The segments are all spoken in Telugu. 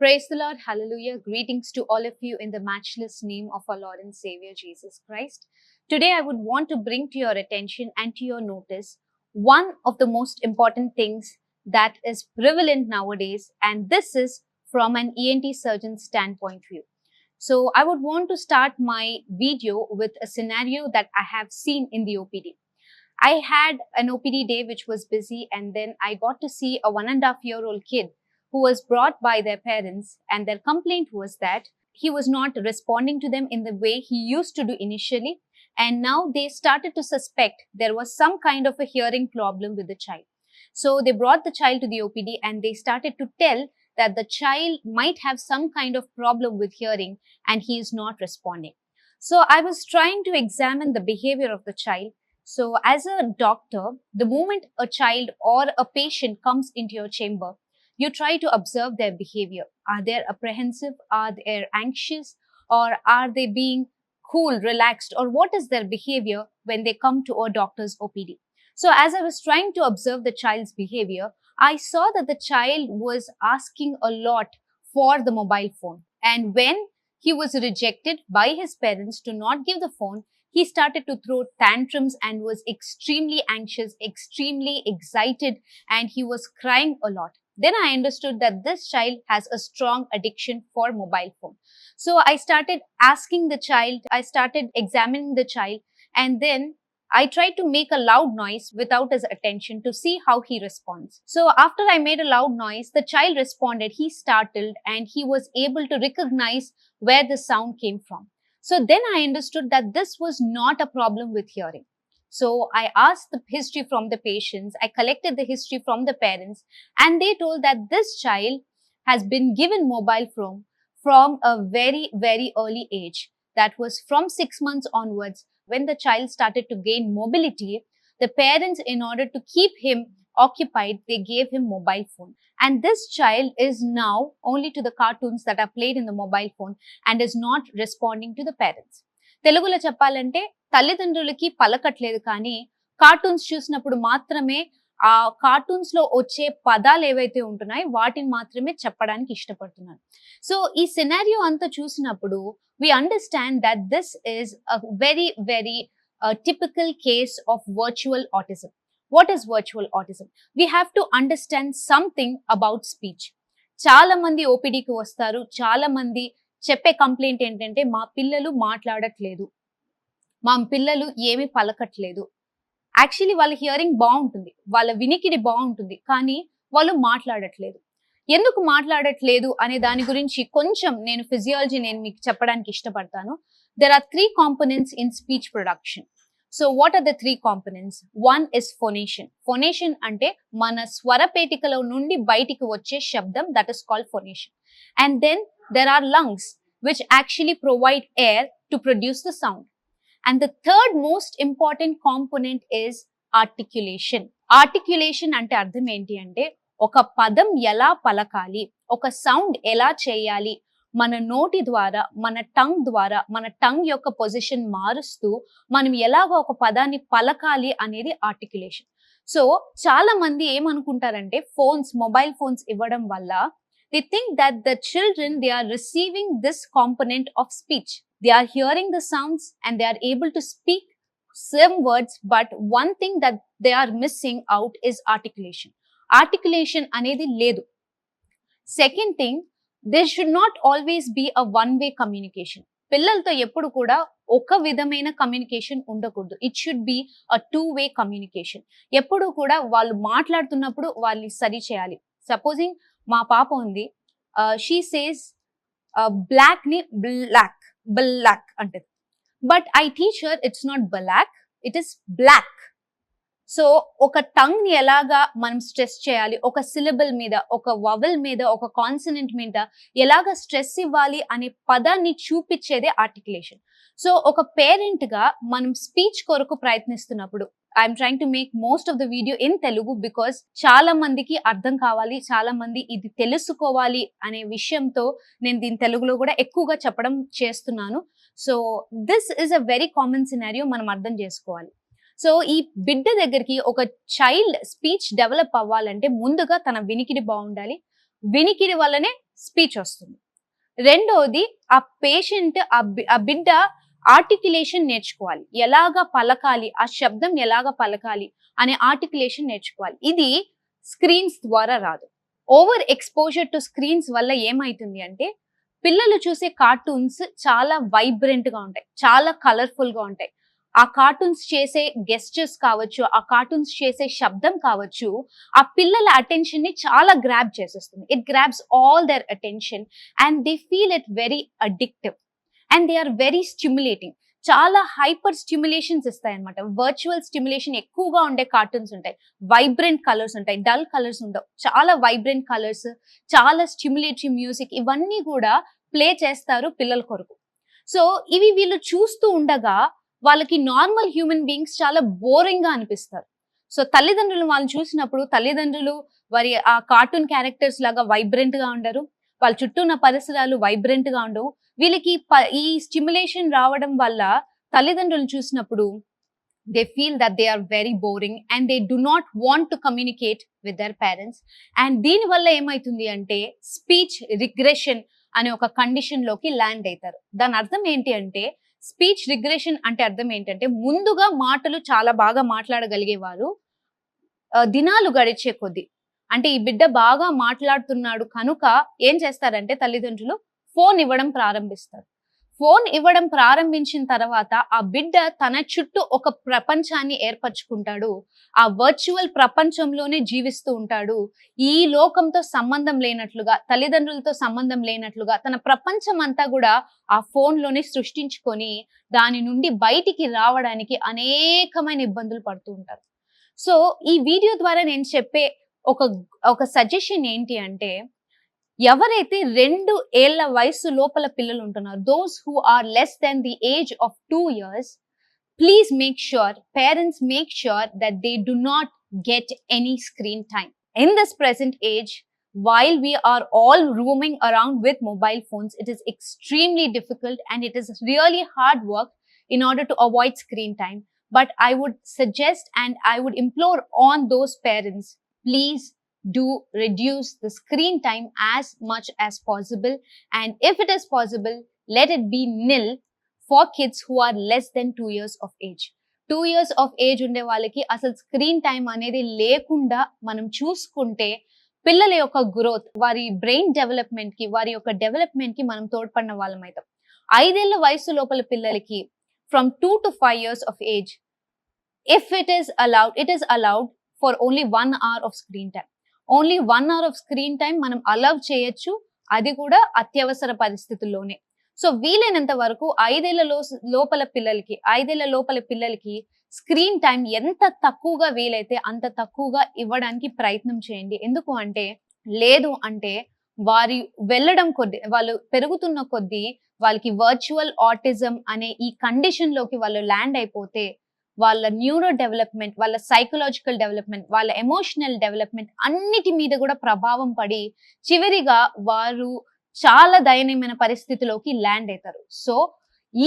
Praise the Lord, hallelujah. Greetings to all of you in the matchless name of our Lord and Savior Jesus Christ. Today, I would want to bring to your attention and to your notice one of the most important things that is prevalent nowadays, and this is from an ENT surgeon standpoint view. So, I would want to start my video with a scenario that I have seen in the OPD. I had an OPD day which was busy, and then I got to see a 1.5-year-old kid who was brought by their parents, and their complaint was that he was not responding to them in the way he used to do initially, and now they started to suspect there was some kind of a hearing problem with the child. So they brought the child to the OPD and they started to tell that the child might have some kind of problem with hearing and he is not responding. So I was trying to examine the behavior of the child. So as a doctor, the moment a child or a patient comes into your chamber, you try to observe their behavior. Are they apprehensive? Are they anxious? Or are they being cool, relaxed? Or what is their behavior when they come to a doctor's OPD? So as I was trying to observe the child's behavior, I saw that the child was asking a lot for the mobile phone. And when he was rejected by his parents to not give the phone, he started to throw tantrums and was extremely anxious, extremely excited, and he was crying a lot. Then I understood that this child has a strong addiction for mobile phone. So I started asking the child, I started examining the child, and then I tried to make a loud noise without his attention to see how he responds. So after I made a loud noise, the child responded, he startled, and he was able to recognize where the sound came from. So then I understood that this was not a problem with hearing. So I asked the history from the patients, I collected the history from the parents, and they told that this child has been given mobile phone from a very, very early age. That was from 6 months onwards. When the child started to gain mobility, the parents, in order to keep him occupied, they gave him mobile phone. And this child is now only to the cartoons that are played in the mobile phone and is not responding to the parents. తెలుగులో చెప్పాలంటే తల్లిదండ్రులకి పలకట్లేదు కానీ కార్టూన్స్ చూసినప్పుడు మాత్రమే ఆ కార్టూన్స్ లో వచ్చే పదాలు ఏవైతే ఉంటున్నాయో వాటిని మాత్రమే చెప్పడానికి ఇష్టపడుతున్నారు. సో ఈ సినారియో అంతా చూసినప్పుడు we understand that this is a very, very typical case of virtual autism. What is virtual autism? We have to understand something about speech. చాలా మంది ఓపీడీకి వస్తారు, చాలా మంది చెప్పే కంప్లైంట్ ఏంటంటే మా పిల్లలు మాట్లాడట్లేదు, మా పిల్లలు ఏమీ పలకట్లేదు. యాక్చువల్లీ వాళ్ళ హియరింగ్ బాగుంటుంది, వాళ్ళ వినికిడి బాగుంటుంది, కానీ వాళ్ళు మాట్లాడట్లేదు. ఎందుకు మాట్లాడట్లేదు అనే దాని గురించి కొంచెం నేను ఫిజియాలజీ మీకు చెప్పడానికి ఇష్టపడతాను. There are 3 components in speech production. So what are the 3 components? One is phonation. Phonation అంటే మన స్వరపేటికలో నుండి బయటికి వచ్చే శబ్దం, that is called phonation. And then there are lungs which actually provide air to produce the sound. And the third most important component is articulation. Articulation ante ardham enti ante oka padam ela palakali, oka sound ela cheyali, మన నోటి ద్వారా, మన టంగ్ ద్వారా, మన టంగ్ యొక్క పొజిషన్ మారుస్తూ మనం ఎలాగో ఒక పదాన్ని పలకాలి అనేది ఆర్టిక్యులేషన్. సో చాలా మంది ఏమనుకుంటారంటే మొబైల్ ఫోన్స్ ఇవ్వడం వల్ల they think that the children, they are receiving this component of speech. They are hearing the sounds and they are able to speak some words, but one thing that they are missing out is articulation. Articulation anedi ledu. Second thing, there should not always be a one-way communication. పిల్లలతో ఎప్పుడు కూడా ఒక విధమైన కమ్యూనికేషన్ ఉండకూడదు. It should be a 2-way communication. ఎప్పుడు కూడా వాళ్ళు మాట్లాడుతున్నప్పుడు వాళ్ళని సరి చేయాలి. సపోజింగ్ మా పాప ఉంది, షీ సేస్ బ్లాక్ ని బ్లాక్ బ్లాక్ అంటది, but I teach her it's not black, it is black. So ఒక టంగ్ ని ఎలాగా మనం స్ట్రెస్ చేయాలి, ఒక సిలబుల్ మీద, ఒక వవెల్ మీద, ఒక కాన్సనెంట్ మీద ఎలాగా స్ట్రెస్ ఇవ్వాలి అనే పదాన్ని చూపించేదే ఆర్టికులేషన్. సో ఒక పేరెంట్ గా మనం స్పీచ్ కొరకు ప్రయత్నిస్తున్నప్పుడు, I'm trying to make most of the video in Telugu because చాలా మందికి అర్థం కావాలి, చాలా మంది ఇది తెలుసుకోవాలి అనే విషయంతో నేను దీని తెలుగులో కూడా ఎక్కువగా చెప్పడం చేస్తున్నాను. So this is a very common scenario, మనం అర్థం చేసుకోవాలి. సో ఈ బిడ్డ దగ్గరికి ఒక చైల్డ్ స్పీచ్ డెవలప్ అవ్వాలంటే ముందుగా తన వినికిడి బాగుండాలి. వినికిడి వల్లనే స్పీచ్ వస్తుంది. రెండోది ఆ పేషెంట్ ఆ బిడ్డ ఆర్టిక్యులేషన్ నేర్చుకోవాలి, ఎలాగా పలకాలి, ఆ శబ్దం ఎలాగా పలకాలి అనే ఆర్టిక్యులేషన్ నేర్చుకోవాలి. ఇది స్క్రీన్స్ ద్వారా రాదు. ఓవర్ ఎక్స్పోజర్ టు స్క్రీన్స్ వల్ల ఏమైతుంది అంటే పిల్లలు చూసే కార్టూన్స్ చాలా వైబ్రెంట్ గా ఉంటాయి, చాలా కలర్ఫుల్ గా ఉంటాయి. ఆ కార్టూన్స్ చేసే గెస్చర్స్ కావచ్చు, ఆ కార్టూన్స్ చేసే శబ్దం కావచ్చు, ఆ పిల్లల అటెన్షన్ ని చాలా గ్రాబ్ చేసేస్తుంది. It grabs all their attention and they feel it very addictive and they are very stimulating. చాలా హైపర్ స్టిమ్యులేషన్స్ ఇస్తాయి అనమాట. వర్చువల్ స్టిమ్యులేషన్ ఎక్కువగా ఉండే కార్టూన్స్ ఉంటాయి, వైబ్రెంట్ కలర్స్ ఉంటాయి, డల్ కలర్స్ ఉండవు. చాలా వైబ్రెంట్ కలర్స్, చాలా స్టిమ్యులేటరీ మ్యూజిక్, ఇవన్నీ కూడా ప్లే చేస్తారు పిల్లల కొరకు. సో ఇవి వీళ్ళు చూస్తూ ఉండగా వాళ్ళకి నార్మల్ హ్యూమన్ బీయింగ్స్ చాలా బోరింగ్ గా అనిపిస్తారు. సో తల్లిదండ్రులు వాళ్ళని చూసినప్పుడు తల్లిదండ్రులు వారి ఆ కార్టూన్ క్యారెక్టర్స్ లాగా వైబ్రెంట్ గా ఉండరు, వాళ్ళ చుట్టూ ఉన్న పరిసరాలు వైబ్రెంట్ గా ఉండవు. వీళ్ళకి ఈ స్టిమ్యులేషన్ రావడం వల్ల తల్లిదండ్రులు చూసినప్పుడు they feel that they are very boring and they do not want to communicate with their parents. And దీని వల్ల ఏమైతుంది అంటే స్పీచ్ రిగ్రెషన్ అనే ఒక కండిషన్ లోకి ల్యాండ్ అవుతారు. దాని అర్థం ఏంటి అంటే స్పీచ్ రిగ్రెషన్ అంటే అర్థం ఏంటంటే ముందుగా మాటలు చాలా బాగా మాట్లాడగలిగేవారు దినాలు గడిచే కొద్దీ, అంటే ఈ బిడ్డ బాగా మాట్లాడుతున్నాడు కనుక ఏం చేస్తారంటే తల్లిదండ్రులు ఫోన్ ఇవ్వడం ప్రారంభిస్తారు. ఫోన్ ఇవ్వడం ప్రారంభించిన తర్వాత ఆ బిడ్డ తన చుట్టూ ఒక ప్రపంచాన్ని ఏర్పరచుకుంటాడు. ఆ వర్చువల్ ప్రపంచంలోనే జీవిస్తూ ఉంటాడు. ఈ లోకంతో సంబంధం లేనట్లుగా, తల్లిదండ్రులతో సంబంధం లేనట్లుగా తన ప్రపంచం అంతా కూడా ఆ ఫోన్ లోనే సృష్టించుకొని దాని నుండి బయటికి రావడానికి అనేకమైన ఇబ్బందులు పడుతూ ఉంటారు. సో ఈ వీడియో ద్వారా నేను చెప్పే ఒక సజెషన్ ఏంటి అంటే ఎవరైతే 2 ఏళ్ల వయసు లోపల పిల్లలు ఉంటున్నారు, those who are less than the age of 2 years, please make sure, parents make sure that they do not get any screen time. In this present age, while we are all roaming around with mobile phones, it is extremely difficult and it is really hard work in order to avoid screen time. But I would suggest and I would implore on those parents, please do reduce the screen time as much as possible, and if it is possible, let it be nil for kids who are less than 2 years of age. 2 years of age ఉండే వాళ్ళకి అసలు స్క్రీన్ టైం అనేది లేకుండా మనం చూసుకుంటే పిల్లల యొక్క గ్రోత్, వారి బ్రెయిన్ డెవలప్మెంట్ కి, వారి యొక్క డెవలప్మెంట్ కి మనం తోడ్పడిన వాళ్ళం అవుతాం. 5 ఏళ్ల వయసు లోపల పిల్లలకి from 2 to 5 years of age, if it is allowed for only 1 hour of screen time. Only 1 hour off screen time మనం అలౌ చేయొచ్చు, అది కూడా అత్యవసర పరిస్థితుల్లోనే. సో వీలైనంత వరకు 5 ఏళ్ల లోపల పిల్లలకి స్క్రీన్ టైం ఎంత తక్కువగా వీలైతే అంత తక్కువగా ఇవ్వడానికి ప్రయత్నం చేయండి. ఎందుకు అంటే లేదు అంటే వారి వెళ్ళడం కొద్దీ, వాళ్ళు పెరుగుతున్న కొద్దీ వాళ్ళకి వర్చువల్ ఆటిజం అనే ఈ కండిషన్ లోకి వాళ్ళు ల్యాండ్ అయిపోతే వాళ్ళ న్యూరో డెవలప్మెంట్, వాళ్ళ సైకలాజికల్ డెవలప్మెంట్, వాళ్ళ ఎమోషనల్ డెవలప్మెంట్ అన్నిటి మీద కూడా ప్రభావం పడి చివరిగా వారు చాలా దయనీయమైన పరిస్థితిలోకి ల్యాండ్ అవుతారు. సో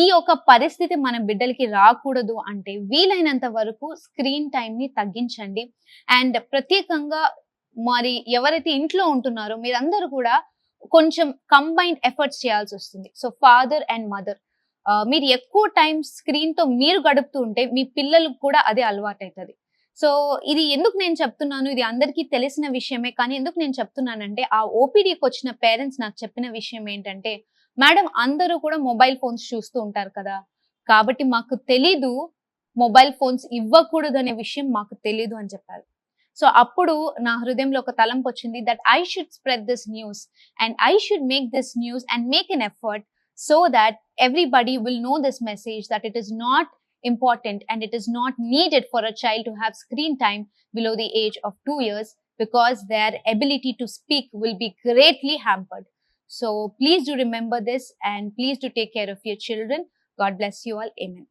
ఈ యొక్క పరిస్థితి మన బిడ్డలకి రాకూడదు అంటే వీలైనంత వరకు స్క్రీన్ టైం ని తగ్గించండి. అండ్ ప్రత్యేకంగా మరి ఎవరైతే ఇంట్లో ఉంటున్నారో మీరందరూ కూడా కొంచెం కంబైన్డ్ ఎఫర్ట్స్ చేయాల్సి వస్తుంది. సో ఫాదర్ అండ్ మదర్, మీరు ఎక్కువ టైం స్క్రీన్ తో మీరు గడుపుతూ ఉంటే మీ పిల్లలకు కూడా అదే అలవాటు అవుతుంది. సో ఇది ఎందుకు నేను చెప్తున్నాను, ఇది అందరికీ తెలిసిన విషయమే, కానీ ఎందుకు నేను చెప్తున్నానంటే ఆ ఓపీడీకి వచ్చిన పేరెంట్స్ నాకు చెప్పిన విషయం ఏంటంటే, మేడం అందరూ కూడా మొబైల్ ఫోన్స్ చూస్తూ ఉంటారు కదా, కాబట్టి మాకు తెలీదు మొబైల్ ఫోన్స్ ఇవ్వకూడదు అనే విషయం మాకు తెలీదు అని చెప్పారు. సో అప్పుడు నా హృదయంలో ఒక తలంపు వచ్చింది, that I should spread this news and I should make this news and make an effort so that everybody will know this message, that it is not important and it is not needed for a child to have screen time below the age of 2 years, because their ability to speak will be greatly hampered. So please do remember this and please do take care of your children. God bless you all. Amen.